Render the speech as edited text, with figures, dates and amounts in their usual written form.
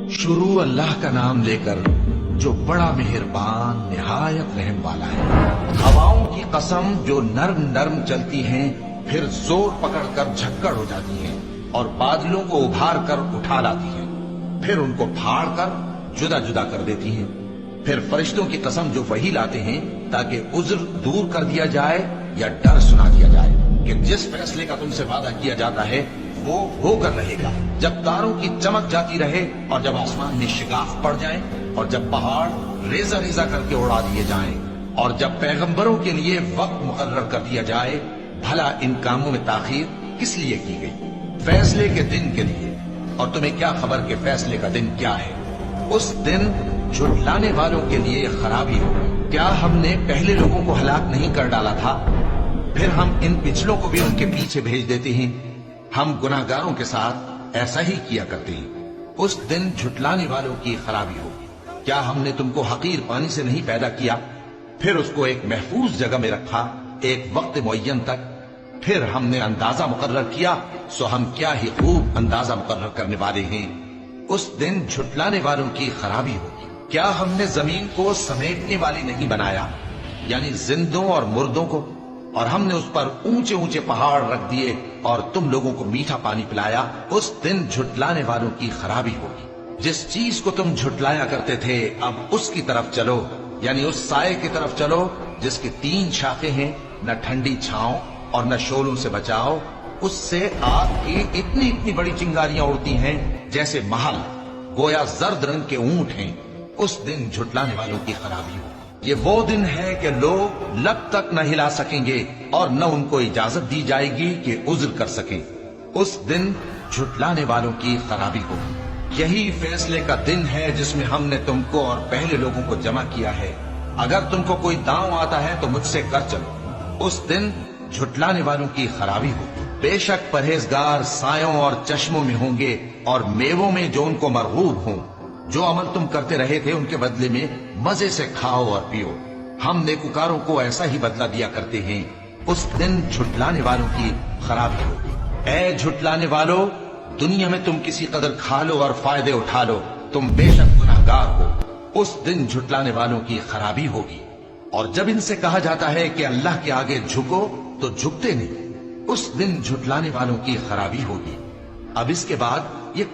शुरू अल्लाह का नाम लेकर जो बड़ा मेहरबान निहायत रहम वाला है। हवाओं की कसम जो नर्म नर्म चलती हैं, फिर जोर पकड़कर झक्कड़ हो जाती हैं और बादलों को उभार कर उठा लाती हैं, फिर उनको फाड़ कर जुदा जुदा कर देती हैं। फिर फरिश्तों की कसम जो वही लाते हैं ताकि उज्र दूर कर दिया जाए या डर सुना दिया जाए कि जिस फैसले का तुमसे वादा किया जाता है वो होकर रहेगा। जब तारों की चमक जाती रहे और जब आसमान में शिगाफ पड़ जाए और जब पहाड़ रेजा रेजा करके उड़ा दिए जाएं और जब पैगंबरों के लिए वक्त मुकर्रर कर दिया जाए, भला इन कामों में ताखीर किस लिए की गई? फैसले के दिन के लिए। और तुम्हें क्या खबर कि फैसले का दिन क्या है? उस दिन झुठलाने वालों के लिए खराबी हो। क्या हमने पहले लोगों को हलाक नहीं कर डाला था? फिर हम इन पिछलों को भी उनके पीछे भेज देते हैं। हम गुनाहगारों के साथ ऐसा ही किया करते हैं। उस दिन झुठलाने वालों की खराबी होगी। क्या हमने तुमको हकीर पानी से नहीं पैदा किया, फिर उसको एक महफूज जगह में रखा एक वक्त मुअय्यन तक, फिर हमने अंदाजा मुकर्रर किया, सो हम क्या ही खूब अंदाजा मुकर्रर करने वाले हैं। उस दिन झुठलाने वालों की खराबी होगी। क्या हमने जमीन को समेटने वाली नहीं बनाया, यानी जिंदों और मुर्दों को, और हमने उस पर ऊंचे ऊंचे पहाड़ रख दिए और तुम लोगों को मीठा पानी पिलाया। उस दिन झुठलाने वालों की खराबी होगी। जिस चीज को तुम झुठलाया करते थे, अब उसकी तरफ चलो, यानी उस साये की तरफ चलो जिसकी 3 शाखें हैं, न ठंडी छांव और न शोलों से बचाओ। उससे आग की इतनी इतनी बड़ी चिंगारियां उड़ती हैं जैसे महल, गोया जर्द रंग के ऊंट हैं। उस दिन झुठलाने वालों की खराबी हो। ये वो दिन है कि लोग लब तक न हिला सकेंगे और न उनको इजाजत दी जाएगी कि उज्र कर सकें। उस दिन झुठलाने वालों की खराबी होगी। यही फैसले का दिन है जिसमें हमने तुमको और पहले लोगों को जमा किया है। अगर तुमको कोई दांव आता है तो मुझसे कर चलो। उस दिन झुठलाने वालों की खराबी होगी। बेशक परहेजगार सायों और चश्मों में होंगे और मेवों में जो उनको मरगूब हों। जो अमल तुम करते रहे थे उनके बदले में मजे से खाओ और पियो। हम नेकुकारों को ऐसा ही बदला दिया करते हैं। उस दिन झुठलाने वालों की खराबी होगी। ऐ झुठलाने वालों, दुनिया में तुम किसी कदर खा लो और फायदे उठा लो, तुम बेशक गुनाहगार हो। उस दिन झुठलाने वालों की खराबी होगी। और जब इनसे कहा जाता है कि अल्लाह के आगे झुको तो झुकते नहीं। उस दिन झुठलाने वालों की खराबी होगी। अब इसके बाद ये